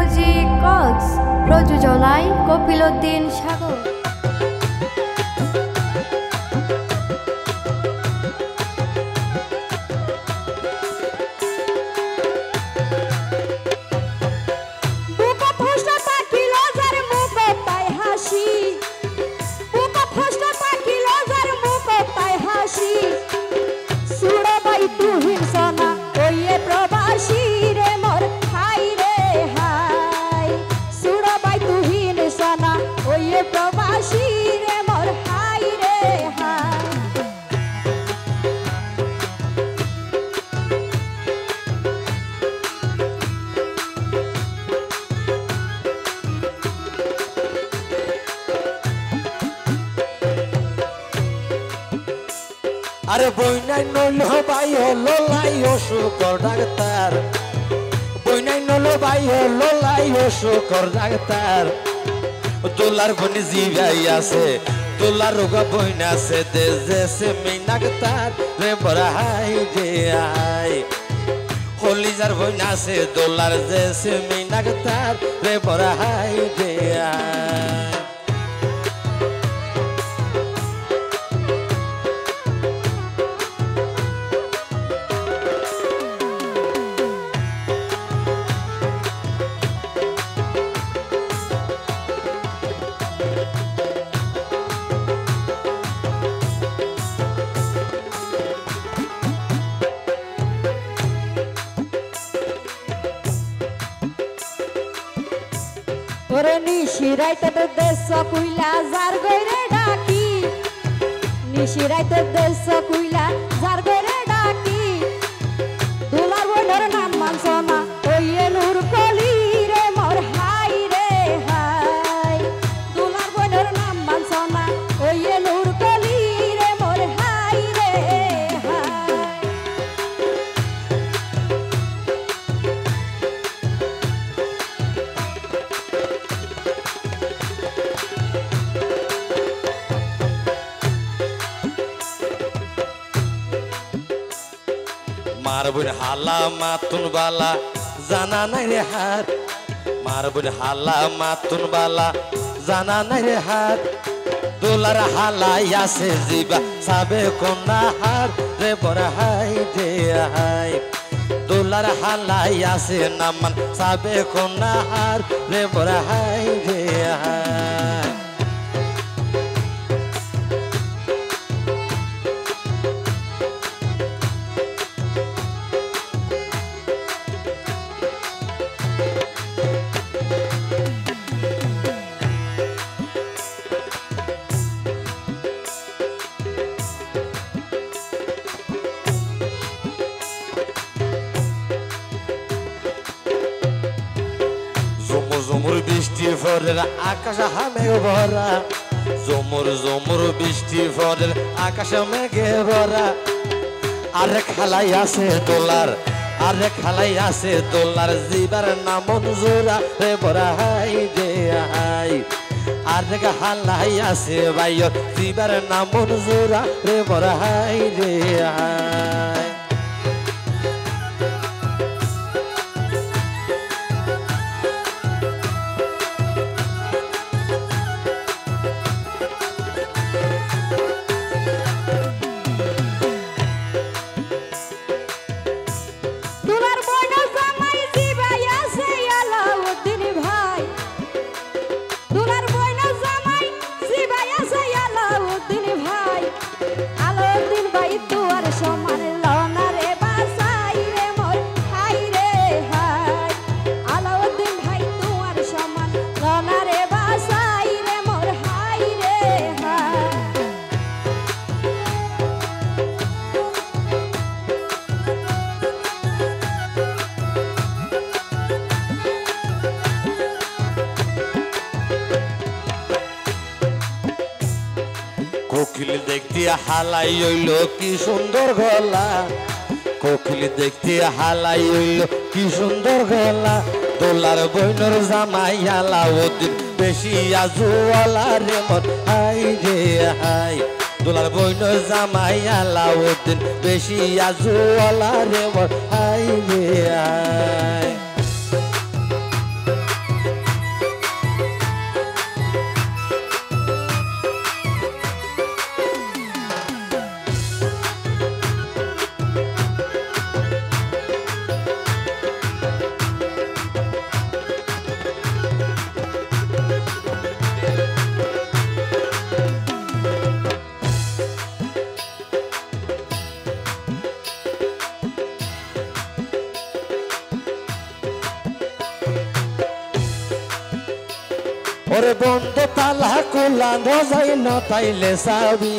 Music Cox প্রযোজনায় কপিলউদ্দিন সাগর। আরে বইনাই নইল ভাই হলো লাই অসুকর ডাক্তার, বইনাই নইল ভাই হলো লাই অসুকর ডাক্তার। তোলার বনি জিভাই আছে, তোলার রোগা বইনা আছে, দেশে মিনাক্তার রে বড়াই যে আই। হলিজার বইনা আছে, দোলার দেশে মিনাক্তার রে বড়াই যে আই। ওরে নিশিরাইতে দেশ কুইলা যার গইরে ডাকি, নিশিরাইতে দেশ কুইলা যার গইরে ডাকি। দুলার বোনের নাম মানছ না ওইয়ে নূর কলি রে মোর হাই রে হাই। দুলার বোনের নাম মানছ না ওইয়ে নূর কলি রে মোর হাই রে হাই। মারবুন হালা মাতুন বালা জানা নাই রে হাত, মারবুন হালা মাতুন বালা জানা নাই রে হাত। দোলার হালাই আছে জিবা সাবে কোনা হার রে বড় হাই দে হাই। দোলার হালাই আছে নামান সাবে কোনা হার রে বড় হাই দে হাই। জমুর বৃষ্টি ফরের আকাশ মেঘে ভরা, জমুর বৃষ্টি ফরের আকাশ মেঘে ভরা। আরে খালাই আছে দোলার, আরে খালাই আছে দোলার জিবার নাম জোরা রে বড় হাই দে হাই। আরে হালাই আছে বাইর জিবার নাম জোরা রে বড় হাই দে হাই। কোকিল দেখতে হালাই হইল কি সুন্দর গলা, কোকিল দেখতে হালাই হইল কি সুন্দর গলা। দোলার বইনর জামাই আলাউদ্দিন বেশি আজুয়ালা রে মন হাই রে হাই। দোলার বইনর জামাই আলাউদ্দিন বেশি আজুয়ালা রে মন হাই রে হাই। ওরে বন্ধ তালা খোলা ন যাই ন তাইলে চাবি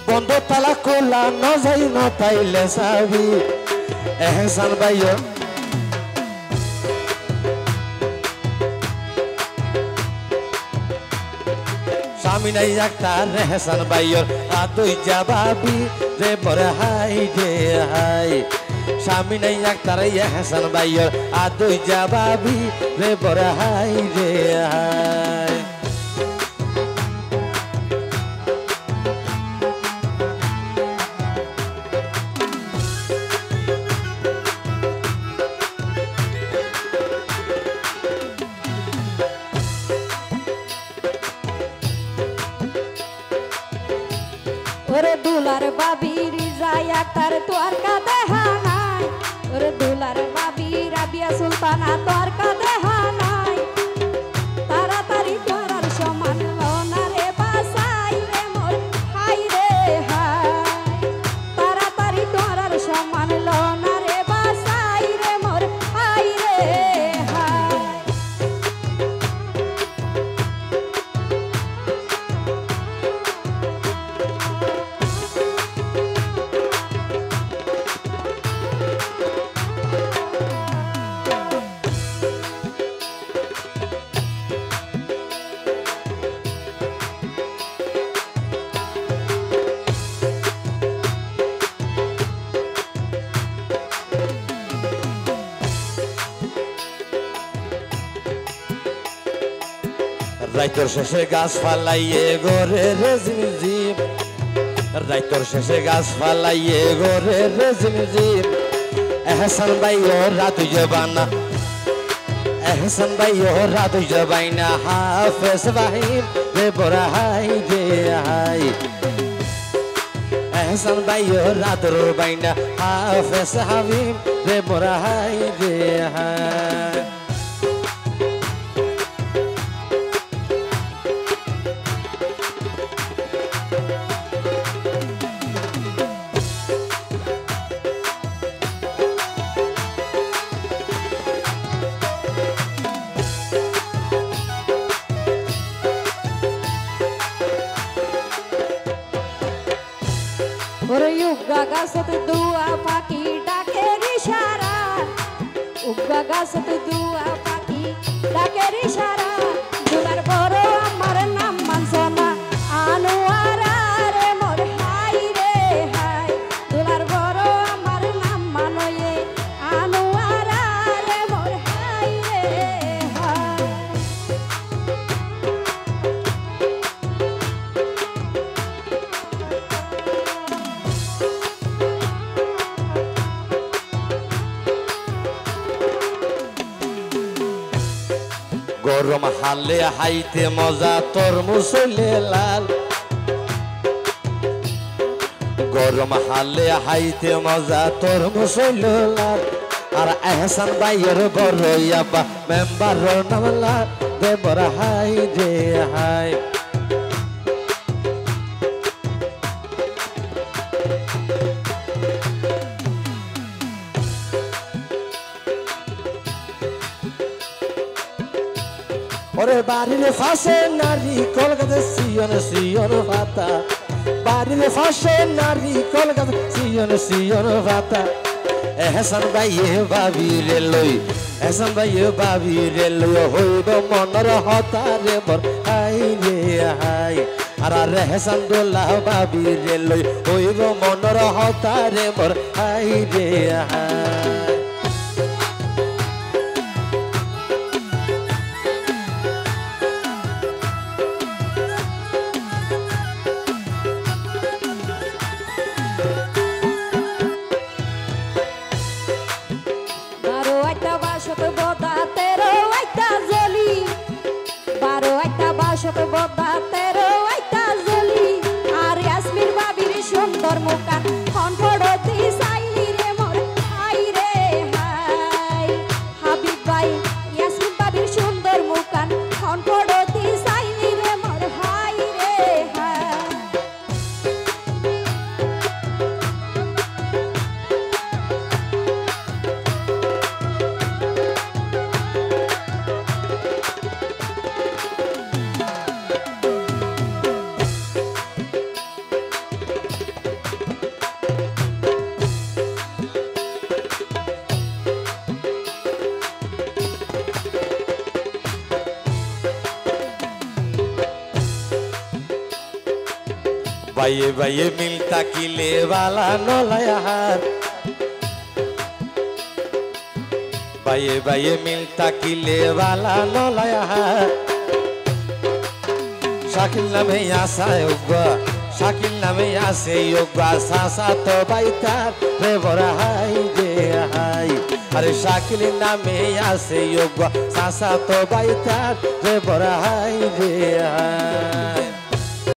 বন্ধ তালা খোলা ন যাই ন তাইলে চাবি এহসান ভাইও স্বামী নাই ডাক্তার এহসান ভাইও আদই যাবাবি রে বড় হাই রে হাই স্বামী নাই ডাক্তার এহসান ভাইও আদই যাবাবি রে বড় হাই রে হাই ওরে দুলার বাবি রিজায়া তার তোর কাঁদে হানাই ওরে দুলার বাবি রাবিয়া সুলতানা তোর কাঁদে হানাই তাড়াতাড়ি তোরার সমান লনা রে বাসাই রে মোর হাই রে হাই তাড়াতাড়ি তোরার সমান লনা রে বাসাই রে মোর হাই রে হাই রাইতর শেষে গাছ ফালাইয়ে গরে রে ঝিমঝিম রাইতর শেষে গাছ ফালাইয়ে গরে রে ঝিমঝিম এহসান ভাই ও রাতু জবানা এহসান ভাই ও রাতু জবাইনা হাফেজ বাহিম রে বড় হাই রে হাই এহসান ভাই ও রাতুর বাইনা হাফেজ হাবিব রে বড় হাই রে হাই ওরে উগা গাছত দুয়া পাখি ডাকে ইশারা উগা গাছত দুয়া পাখি ডাকে ইশারা দুলার বড় আমার নাম মানসনা আনোয়ারা রে মোর হাই রে হাই দুলার বড় আমার নাম মানয়ে আনোয়ারা রে মোর হাই রে হাই গরম হালে হাইতে মজা তোর মুসলে লাল গরম হালে হাইতে মজা তোর মুসলে লাল আর এহসান ভাইয়ের বড় আব্বা মেম্বার নামলা দে বড় হাই রে হাই ওরে বাড়ির ফাঁসে নারী কলকাতা সিয়ন সিয়ন ভাতা বাড়ির ফাঁসে নারী কলকাতা সিয়ন সিয়ন ভাতা এহসান ভাইয়ে বাবি রে লই এহসান ভাইয়ে বাবি রে লই হইব মনর হতা রে বর হাই রে হাই আর এহসান দোলা বাবি রে লই হইব মনর হতা রে বর হাই রে হাই বাসত বদা তেরো আইতা জলি আর ইয়াসমির বাবির সুন্দর মুকান কনফড়তি সাইলি রে মোর হাই রে হাই হাবিব ভাই ইয়াসমির বাবির সুন্দর মুকান কনফড়তি সাইলি রে মোর হাই রে হাই বাইয়ে বাইয়ে মিলতা কিলে বালা নলায়ার বাইয়ে বাইয়ে মিলতা কিলে বালা নলায়ার শাকিল নামে আসায় উগ্বা শাকিল নামে আসে উগ্বা সাসা তো বাইতার রে বড় হাই রে হাই আরে শাকিল নামে আসে উগ্বা সাসা তো বাইতার রে বড় হাই রে হাই